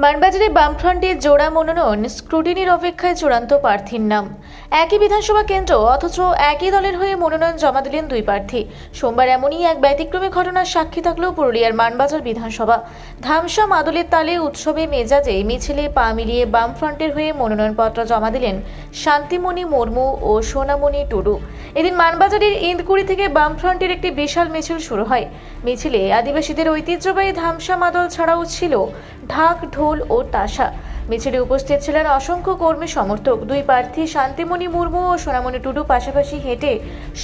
মানবাজারে বামফ্রন্টের জোড়া মনোনয়ন স্ক্রুটিনির অপেক্ষায় চূড়ান্ত প্রার্থীর নাম। একই বিধানসভা কেন্দ্র অথচ একই দলের হয়ে মনোনয়ন জমা দিলেন দুই প্রার্থী। সোমবার এমনই এক ব্যতিক্রমী ঘটনার সাক্ষী থাকল পুরুলিয়ার মানবাজার বিধানসভা। ধামসা মাদলের তালে উৎসবে মেজাজে মিছিলে পা মিলিয়ে বামফ্রন্টের হয়ে মনোনয়নপত্র জমা দিলেন শান্তিমণি মুর্মু ও সোনামণি টুডু। এদিন মানবাজারের ইন্দকুড়ি থেকে বামফ্রন্টের একটি বিশাল মিছিল শুরু হয়। মিছিলে আদিবাসীদের ঐতিহ্যবাহী ধামসা মাদল ছাড়াও ছিল ঢাক, ঢোল ও তাসা। মিছিলে উপস্থিত ছিলেন অসংখ্য কর্মী সমর্থক। দুই প্রার্থী শান্তিমণি মুর্মু ও সোনামণি টুডু পাশাপাশি হেঁটে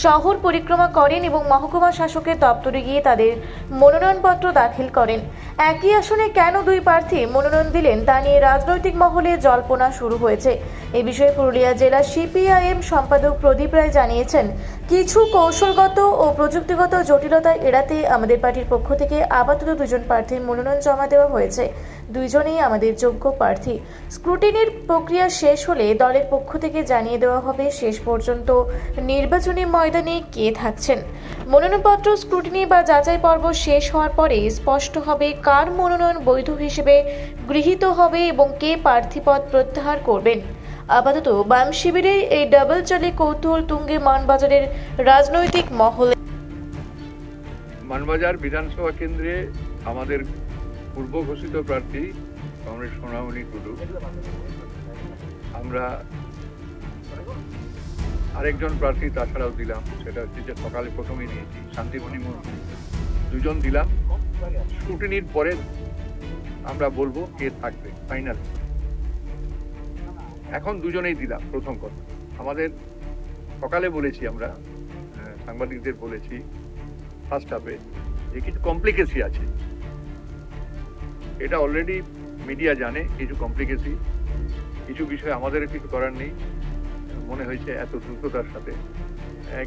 শহর পরিক্রমা করেন এবং মহকুমা শাসকের দপ্তরে গিয়ে তাদের মনোনয়নপত্র দাখিল করেন। একই আসনে কেন দুই প্রার্থী মনোনয়ন দিলেন তা নিয়ে রাজনৈতিক মহলে জল্পনা শুরু হয়েছে। এ বিষয়ে পুরুলিয়া জেলা সিপিআইএম সম্পাদক প্রদীপ রায় জানিয়েছেন, কিছু কৌশলগত ও প্রযুক্তিগত জটিলতা এড়াতে আমাদের পার্টির পক্ষ থেকে আপাতত দুজন প্রার্থীর মনোনয়ন জমা দেওয়া হয়েছে। দুইজনেই আমাদের যোগ্য প্রার্থী। স্ক্রুটিনির প্রক্রিয়া শেষ হলে দলের পক্ষ থেকে জানিয়ে দেওয়া হবে শেষ পর্যন্ত নির্বাচনী ময়দানে কে থাকছেন। মনোনয়নপত্র স্ক্রুটিনি বা যাচাই পর্ব শেষ হওয়ার পরে স্পষ্ট হবে কার মনোনয়ন বৈধ হিসেবে গৃহীত হবে এবং কে প্রার্থীপদ প্রত্যাহার করবেন। আপাতত বাম শিবিরে এই ডাবল চালে কৌতূহল তুঙ্গে মানবাজারের রাজনৈতিক মহলে। মানবাজার বিধানসভা কেন্দ্রে আমাদের পূর্ব ঘোষিত প্রার্থী কমরেড সোনামণি টুডু, আমরা আরেকজন প্রার্থী তাছাড়াও দিলাম, সেটা হচ্ছে যে সকালে প্রথমেই নিয়েছি শান্তিমণি মুর্মু, দুজন দিলাম। স্ক্রুটিনির পরে আমরা বলবো কে থাকবে ফাইনাল। এখন দুজনেই দিলাম। প্রথম কথা, আমাদের সকালে বলেছি, আমরা সাংবাদিকদের বলেছি ফার্স্ট হাফে যে কিছু কমপ্লিকেসি আছে। এটা অলরেডি মিডিয়া জানে, কিছু কমপ্লিকেসি, কিছু বিষয় আমাদের কিছু করার নেই। মনে হয়েছে এত দ্রুততার সাথে,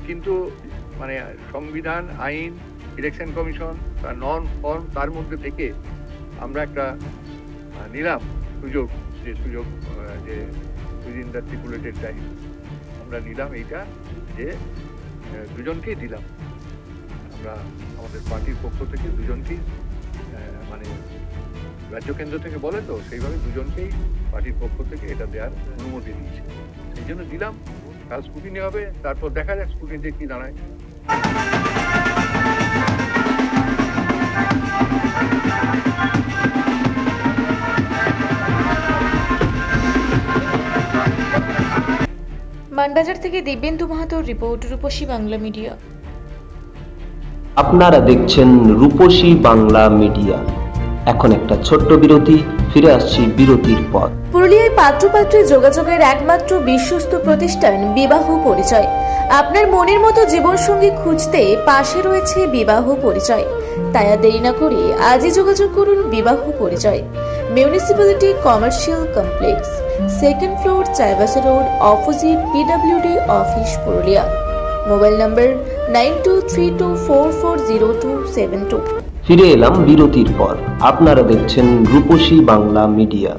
কিন্তু মানে সংবিধান, আইন, ইলেকশন কমিশন, নন ফর্ম, তার মধ্যে থেকে আমরা একটা নিলাম সুযোগ, যে উইদিন দ্য স্টিপুলেটেড টাইম আমরা নিলাম এইটা, যে দুজনকেই দিলাম। আমরা আমাদের পার্টির পক্ষ থেকে দুজনকেই, মানে রাজ্য কেন্দ্র থেকে বলে তো সেইভাবে দুজনকেই পার্টির পক্ষ থেকে এটা দেওয়ার অনুমতি দিয়েছে, সেই জন্য দিলাম। কাল স্ক্রুটিনি হবে, তারপর দেখা যাক স্ক্রুটিনিতে কি দাঁড়ায়। মানবাজার থেকে দিব্যেন্দু মাহাতোর রিপোর্ট, রূপসী বাংলা মিডিয়া। আপনারা দেখছেন রূপসী বাংলা মিডিয়া। এখন একটা ছোট্ট বিরতি, ফিরে আসছি বিরতির পর। পুরুলিয়ায় পাত্রপাত্রী যোগাযোগের একমাত্র বিশ্বস্ত প্রতিষ্ঠান বিবাহ পরিচয়। আপনার মনের মতো জীবনসঙ্গী খুঁজতে পাশে রয়েছে বিবাহ পরিচয়। তাই আর দেরি না করে আজই যোগাযোগ করুন বিবাহ পরিচয়। Municipality commercial complex, second floor, Chaibasa road, opposite PWD office, Purulia. Mobile নম্বর 9232440272। ফিরে এলাম বিরতির পর। আপনারা দেখছেন রূপসী বাংলা মিডিয়া।